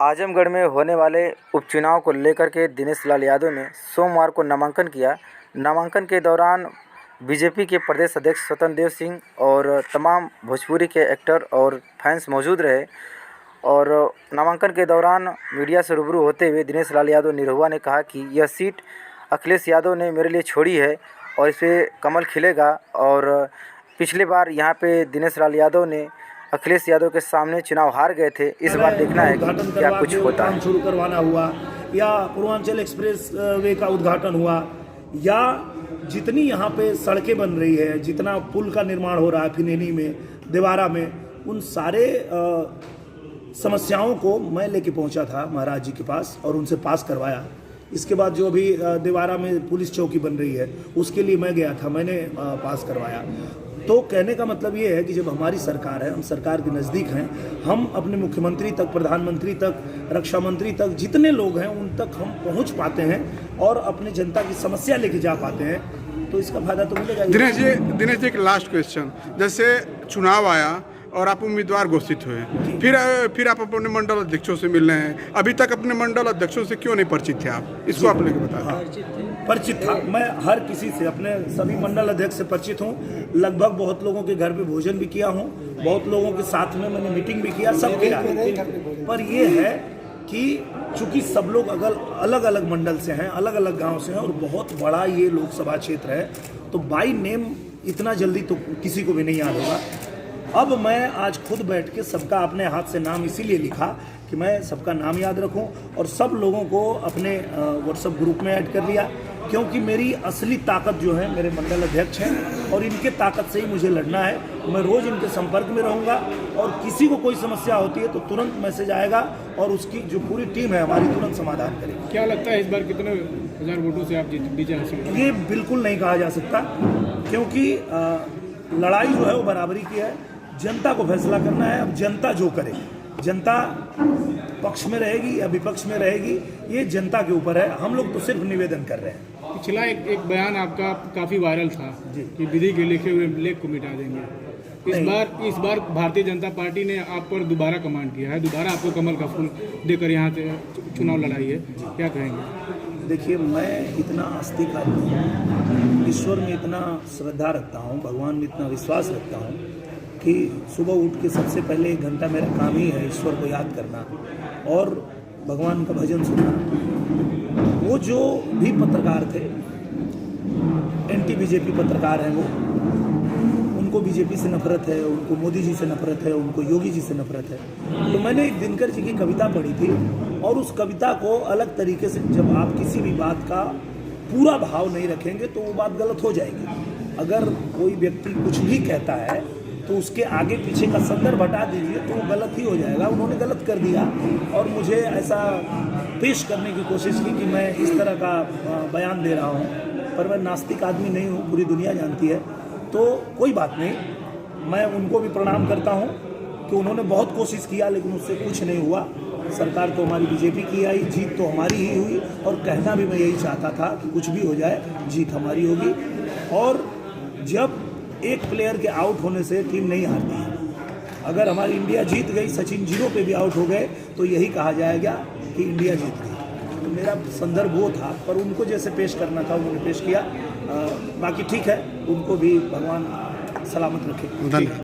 आजमगढ़ में होने वाले उपचुनाव को लेकर के दिनेश लाल यादव ने सोमवार को नामांकन किया। नामांकन के दौरान बीजेपी के प्रदेश अध्यक्ष स्वतंत्र देव सिंह और तमाम भोजपुरी के एक्टर और फैंस मौजूद रहे। और नामांकन के दौरान मीडिया से रूबरू होते हुए दिनेश लाल यादव निरहुआ ने कहा कि यह सीट अखिलेश यादव ने मेरे लिए छोड़ी है और इस पर कमल खिलेगा। और पिछले बार यहाँ पे दिनेश लाल यादव ने अखिलेश यादव के सामने चुनाव हार गए थे। इस बार देखना है कि क्या कुछ होता है। शुरू करवाना हुआ या पूर्वांचल एक्सप्रेस वे का उद्घाटन हुआ या जितनी यहाँ पे सड़कें बन रही है, जितना पुल का निर्माण हो रहा है फिनेनी में, देवारा में, उन सारे समस्याओं को मैं लेके पहुँचा था महाराज जी के पास और उनसे पास करवाया। इसके बाद जो अभी देवारा में पुलिस चौकी बन रही है उसके लिए मैं गया था, मैंने पास करवाया। तो कहने का मतलब ये है कि जब हमारी सरकार है, हम सरकार के नज़दीक हैं, हम अपने मुख्यमंत्री तक, प्रधानमंत्री तक, रक्षा मंत्री तक, जितने लोग हैं उन तक हम पहुंच पाते हैं और अपनी जनता की समस्या लेके जा पाते हैं, तो इसका फायदा तो मिलेगा। दिनेश जी एक लास्ट क्वेश्चन, जैसे चुनाव आया और आप उम्मीदवार घोषित हुए, फिर आप अपने मंडल अध्यक्षों से मिल रहे हैं, अभी तक अपने मंडल अध्यक्षों से क्यों नहीं परिचित थे आप? इसको आप लेके बताएं। परिचित था, मैं हर किसी से, अपने सभी मंडल अध्यक्ष से परिचित हूँ। लगभग बहुत लोगों के घर पे भोजन भी किया हूँ, बहुत लोगों के साथ में मैंने मीटिंग भी किया, सब किया। पर ये है कि चूंकि सब लोग अलग अलग मंडल से हैं, अलग अलग गांव से हैं और बहुत बड़ा ये लोकसभा क्षेत्र है, तो बाई नेम इतना जल्दी तो किसी को भी नहीं याद होगा। अब मैं आज खुद बैठ के सबका अपने हाथ से नाम इसीलिए लिखा कि मैं सबका नाम याद रखूं और सब लोगों को अपने व्हाट्सएप ग्रुप में ऐड कर लिया, क्योंकि मेरी असली ताकत जो है मेरे मंडल अध्यक्ष हैं और इनके ताकत से ही मुझे लड़ना है। मैं रोज़ इनके संपर्क में रहूँगा और किसी को कोई समस्या होती है तो तुरंत मैसेज आएगा और उसकी जो पूरी टीम है हमारी तुरंत समाधान करेगी। क्या लगता है इस बार कितने हजार वोटों से आप जीत? ये बिल्कुल नहीं कहा जा सकता, क्योंकि लड़ाई जो है वो बराबरी की है। जनता को फैसला करना है। अब जनता जो करे, जनता पक्ष में रहेगी या विपक्ष में रहेगी, ये जनता के ऊपर है। हम लोग तो सिर्फ निवेदन कर रहे हैं। पिछला एक बयान आपका काफी वायरल था कि विधि के लिखे हुए लेख को मिटा देंगे। इस बार भारतीय जनता पार्टी ने आप पर दोबारा कमांड किया है, दोबारा आपको कमल का फूल देकर यहाँ से चुनाव लड़ाई है, क्या कहेंगे? देखिए, मैं इतना आस्तिक आदमी हूँ, ईश्वर में इतना श्रद्धा रखता हूँ, भगवान में इतना विश्वास रखता हूँ कि सुबह उठ के सबसे पहले 1 घंटा मेरा काम ही है ईश्वर को याद करना और भगवान का भजन सुनना। वो जो भी पत्रकार थे, एंटी बीजेपी पत्रकार हैं, वो उनको बीजेपी से नफरत है, उनको मोदी जी से नफरत है, उनको योगी जी से नफरत है। तो मैंने एक दिनकर जी की कविता पढ़ी थी और उस कविता को अलग तरीके से, जब आप किसी भी बात का पूरा भाव नहीं रखेंगे तो वो बात गलत हो जाएगी। अगर कोई व्यक्ति कुछ भी कहता है तो उसके आगे पीछे का संदर्भ हटा दीजिए तो वो गलत ही हो जाएगा। उन्होंने गलत कर दिया और मुझे ऐसा पेश करने की कोशिश की कि मैं इस तरह का बयान दे रहा हूँ, पर मैं नास्तिक आदमी नहीं हूँ, पूरी दुनिया जानती है। तो कोई बात नहीं, मैं उनको भी प्रणाम करता हूँ कि उन्होंने बहुत कोशिश किया लेकिन उससे कुछ नहीं हुआ। सरकार तो हमारी बीजेपी की आई, जीत तो हमारी ही हुई और कहना भी मैं यही चाहता था कि कुछ भी हो जाए, जीत हमारी होगी। और जब एक प्लेयर के आउट होने से टीम नहीं हारती है। अगर हमारी इंडिया जीत गई, सचिन 0 पे भी आउट हो गए, तो यही कहा जाएगा कि इंडिया जीत गई। तो मेरा संदर्भ वो था, पर उनको जैसे पेश करना था उन्होंने पेश किया। बाकी ठीक है, उनको भी भगवान सलामत रखे।